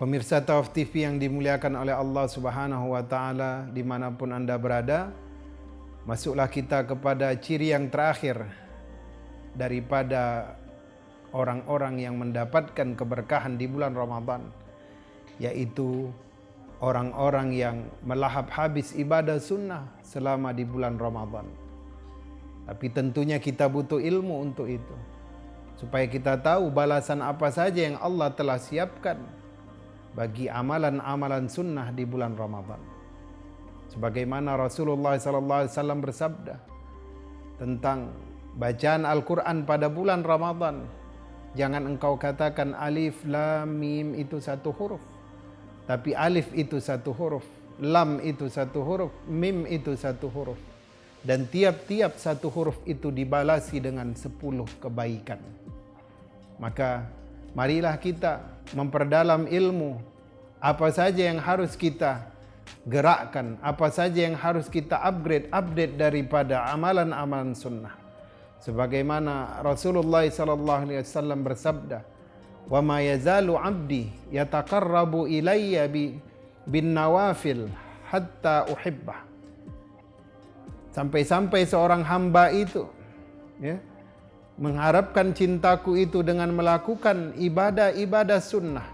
Pemirsa Tauf TV yang dimuliakan oleh Allah Subhanahu wa Ta'ala, dimanapun Anda berada, masuklah kita kepada ciri yang terakhir daripada orang-orang yang mendapatkan keberkahan di bulan Ramadan, yaitu orang-orang yang melahap habis ibadah sunnah selama di bulan Ramadan. Tapi tentunya kita butuh ilmu untuk itu, supaya kita tahu balasan apa saja yang Allah telah siapkan bagi amalan-amalan sunnah di bulan Ramadan. Sebagaimana Rasulullah SAW bersabda tentang bacaan Al-Quran pada bulan Ramadan, jangan engkau katakan alif lam mim itu satu huruf, tapi alif itu satu huruf, lam itu satu huruf, mim itu satu huruf, dan tiap-tiap satu huruf itu dibalasi dengan 10 kebaikan. Maka marilah kita memperdalam ilmu, apa saja yang harus kita gerakkan, apa saja yang harus kita update daripada amalan-amalan sunnah. Sebagaimana Rasulullah SAW bersabda, "Wa ma yazalu 'abdi yataqarrabu ilayya bin nawafil hatta uhibbah." Sampai-sampai seorang hamba itu mengharapkan cintaku itu dengan melakukan ibadah-ibadah sunnah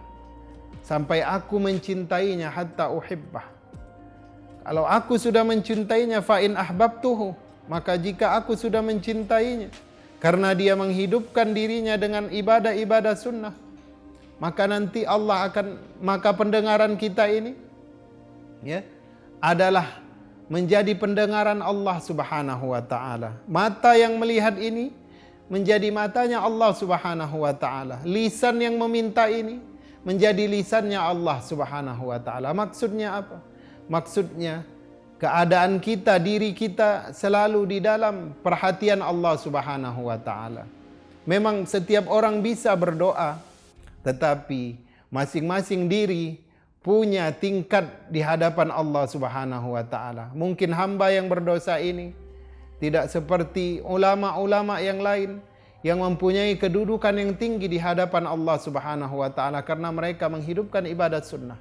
sampai aku mencintainya hatta uhibbah. Kalau aku sudah mencintainya, fa in ahbabtuhu, maka jika aku sudah mencintainya karena dia menghidupkan dirinya dengan ibadah-ibadah sunnah, maka nanti maka pendengaran kita ini adalah menjadi pendengaran Allah Subhanahu wa Ta'ala. Mata yang melihat ini menjadi matanya Allah Subhanahu wa Ta'ala. Lisan yang meminta ini menjadi lisannya Allah Subhanahu wa Ta'ala. Maksudnya apa? Maksudnya keadaan kita, diri kita selalu di dalam perhatian Allah Subhanahu wa Ta'ala. Memang setiap orang bisa berdoa, tetapi masing-masing diri punya tingkat di hadapan Allah Subhanahu wa Ta'ala. Mungkin hamba yang berdosa ini tidak seperti ulama-ulama yang lain yang mempunyai kedudukan yang tinggi di hadapan Allah Subhanahu wa Ta'ala karena mereka menghidupkan ibadah sunnah.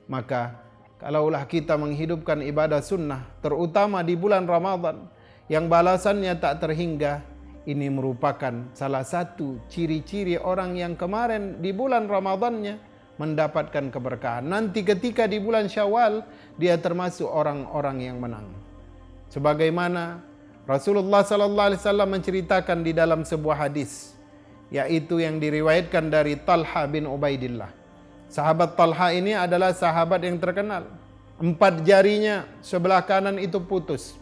Maka kalaulah kita menghidupkan ibadah sunnah, terutama di bulan Ramadan yang balasannya tak terhingga, ini merupakan salah satu ciri-ciri orang yang kemarin di bulan Ramadannya mendapatkan keberkahan. Nanti ketika di bulan Syawal, dia termasuk orang-orang yang menang. Sebagaimana Rasulullah SAW menceritakan di dalam sebuah hadis, yaitu yang diriwayatkan dari Talha bin Ubaidillah. Sahabat Talha ini adalah sahabat yang terkenal. 4 jarinya sebelah kanan itu putus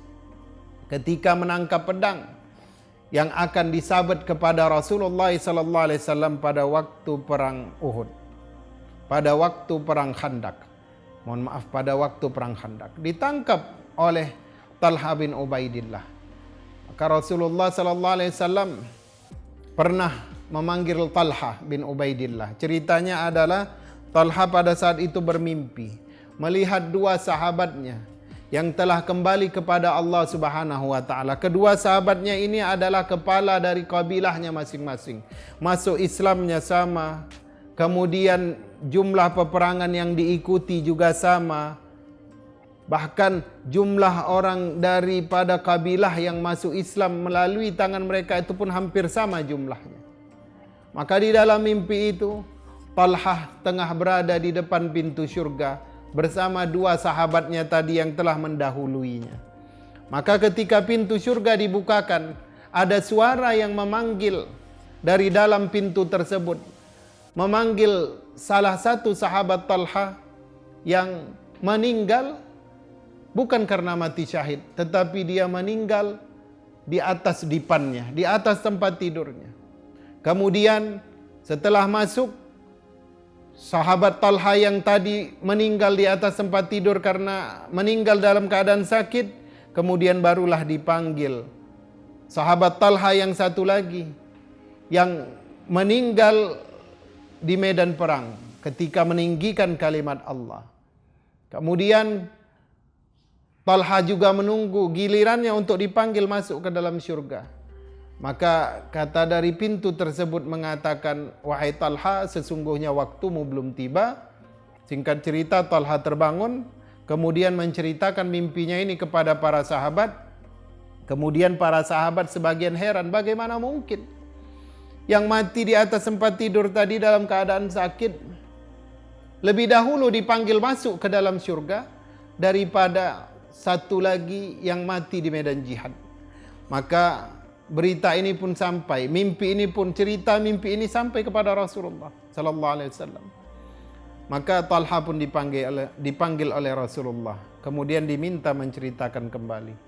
ketika menangkap pedang yang akan disabet kepada Rasulullah SAW pada waktu perang Uhud, pada waktu perang Khandak. Pada waktu perang Khandak ditangkap oleh Talha bin Ubaidillah. Maka Rasulullah SAW pernah memanggil Talha bin Ubaidillah. Ceritanya adalah Talha pada saat itu bermimpi melihat 2 sahabatnya yang telah kembali kepada Allah Subhanahu wa Ta'ala. Kedua sahabatnya ini adalah kepala dari kabilahnya masing-masing. Masuk Islamnya sama, kemudian jumlah peperangan yang diikuti juga sama. Bahkan jumlah orang daripada kabilah yang masuk Islam melalui tangan mereka itu pun hampir sama jumlahnya. Maka di dalam mimpi itu, Talha tengah berada di depan pintu surga bersama 2 sahabatnya tadi yang telah mendahuluinya. Maka ketika pintu surga dibukakan, ada suara yang memanggil dari dalam pintu tersebut, memanggil salah satu sahabat Talha yang meninggal bukan karena mati syahid, tetapi dia meninggal di atas dipannya, di atas tempat tidurnya. Kemudian setelah masuk, sahabat Talha yang tadi meninggal di atas tempat tidur karena meninggal dalam keadaan sakit, kemudian barulah dipanggil sahabat Talha yang satu lagi yang meninggal di medan perang ketika meninggikan kalimat Allah. Kemudian Talha juga menunggu gilirannya untuk dipanggil masuk ke dalam syurga. Maka kata dari pintu tersebut mengatakan, "Wahai Talha, sesungguhnya waktumu belum tiba, Singkat cerita, Talha terbangun, kemudian menceritakan mimpinya ini kepada para sahabat. Kemudian para sahabat sebagian heran, bagaimana mungkin yang mati di atas tempat tidur tadi dalam keadaan sakit lebih dahulu dipanggil masuk ke dalam surga daripada satu lagi yang mati di medan jihad. Maka berita ini pun sampai, mimpi ini pun, cerita mimpi ini sampai kepada Rasulullah sallallahu alaihi wasallam. Maka Talha pun dipanggil oleh Rasulullah, kemudian diminta menceritakan kembali.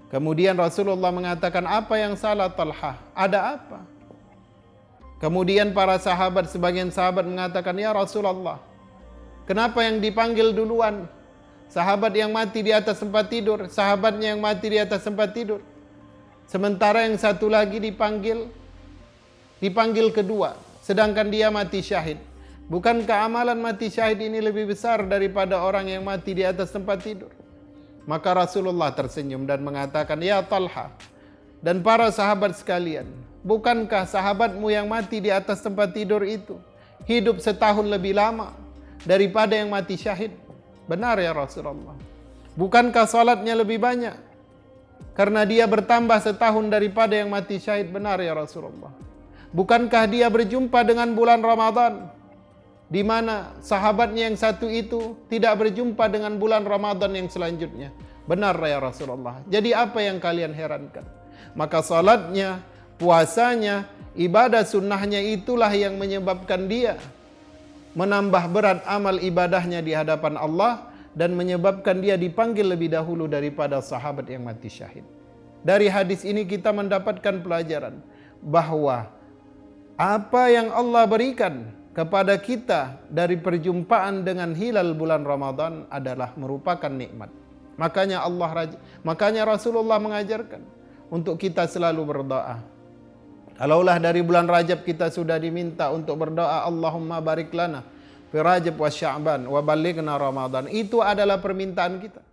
Kemudian Rasulullah mengatakan, apa yang salah Talha? Ada apa? Kemudian para sahabat, sebagian sahabat mengatakan, ya Rasulullah, kenapa yang dipanggil duluan? Sahabat yang mati di atas tempat tidur, sahabatnya yang mati di atas tempat tidur. Sementara yang satu lagi dipanggil kedua, sedangkan dia mati syahid. Bukankah amalan mati syahid ini lebih besar daripada orang yang mati di atas tempat tidur? Maka Rasulullah tersenyum dan mengatakan, ya Talha dan para sahabat sekalian, bukankah sahabatmu yang mati di atas tempat tidur itu hidup setahun lebih lama daripada yang mati syahid? Benar ya Rasulullah. Bukankah salatnya lebih banyak karena dia bertambah setahun daripada yang mati syahid? Benar ya Rasulullah. Bukankah dia berjumpa dengan bulan Ramadan, di mana sahabatnya yang satu itu tidak berjumpa dengan bulan Ramadan yang selanjutnya? Benar ya Rasulullah. Jadi apa yang kalian herankan? Maka salatnya, puasanya, ibadah sunnahnya itulah yang menyebabkan dia menambah berat amal ibadahnya di hadapan Allah dan menyebabkan dia dipanggil lebih dahulu daripada sahabat yang mati syahid. Dari hadis ini kita mendapatkan pelajaran bahwa apa yang Allah berikan kepada kita dari perjumpaan dengan hilal bulan Ramadan adalah merupakan nikmat. Makanya Rasulullah mengajarkan untuk kita selalu berdoa. Kalaulah dari bulan Rajab kita sudah diminta untuk berdoa, Allahumma barik lana fi Rajab wa Sya'ban wa ballighna Ramadan. Itu adalah permintaan kita,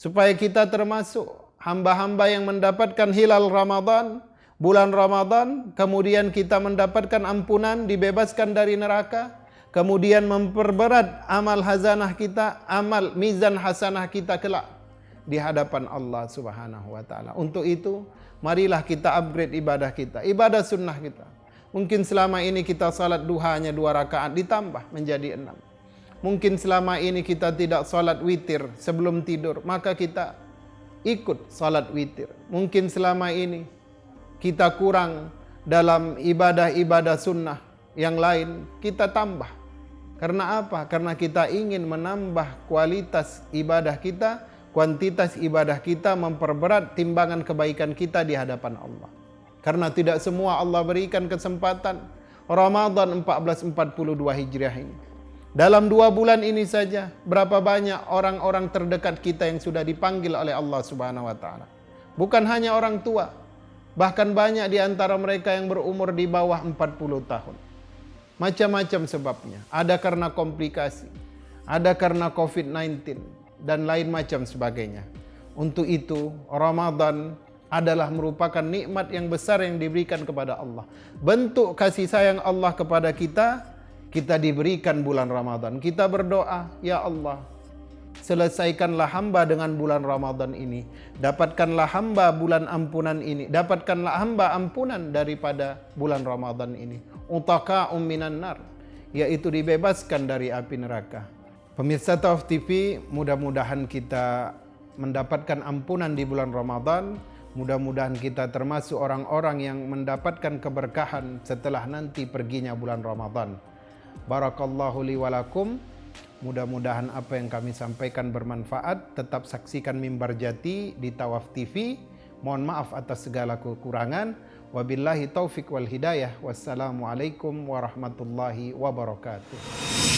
supaya kita termasuk hamba-hamba yang mendapatkan hilal Ramadan, bulan Ramadan, kemudian kita mendapatkan ampunan, dibebaskan dari neraka, kemudian memperberat amal hazanah kita, amal mizan hasanah kita kelak di hadapan Allah Subhanahu wa taala. Untuk itu, marilah kita upgrade ibadah kita, ibadah sunnah kita. Mungkin selama ini kita salat duha hanya 2 rakaat, ditambah menjadi 6. Mungkin selama ini kita tidak salat witir sebelum tidur, maka kita ikut salat witir. Mungkin selama ini kita kurang dalam ibadah-ibadah sunnah yang lain, kita tambah. Karena apa? Karena kita ingin menambah kualitas ibadah kita, kuantitas ibadah kita, memperberat timbangan kebaikan kita di hadapan Allah. Karena tidak semua Allah berikan kesempatan Ramadan 1442 Hijriah ini. Dalam 2 bulan ini saja, berapa banyak orang-orang terdekat kita yang sudah dipanggil oleh Allah Subhanahu wa taala. Bukan hanya orang tua, bahkan banyak di antara mereka yang berumur di bawah 40 tahun. Macam-macam sebabnya. Ada karena komplikasi, ada karena COVID-19, dan lain macam sebagainya. Untuk itu, Ramadan adalah merupakan nikmat yang besar yang diberikan kepada Allah. Bentuk kasih sayang Allah kepada kita, kita diberikan bulan Ramadan. Kita berdoa, ya Allah, selesaikanlah hamba dengan bulan Ramadan ini. Dapatkanlah hamba bulan ampunan ini. Dapatkanlah hamba ampunan daripada bulan Ramadan ini. Utaqa'um minan nar, yaitu dibebaskan dari api neraka. Pemirsa Tauf TV, mudah-mudahan kita mendapatkan ampunan di bulan Ramadan. Mudah-mudahan kita termasuk orang-orang yang mendapatkan keberkahan setelah nanti perginya bulan Ramadan. Barakallahu li walakum. Mudah-mudahan apa yang kami sampaikan bermanfaat. Tetap saksikan Mimbar Jati di Tawaf TV. Mohon maaf atas segala kekurangan. Wabillahi taufik wal hidayah. Wassalamualaikum warahmatullahi wabarakatuh.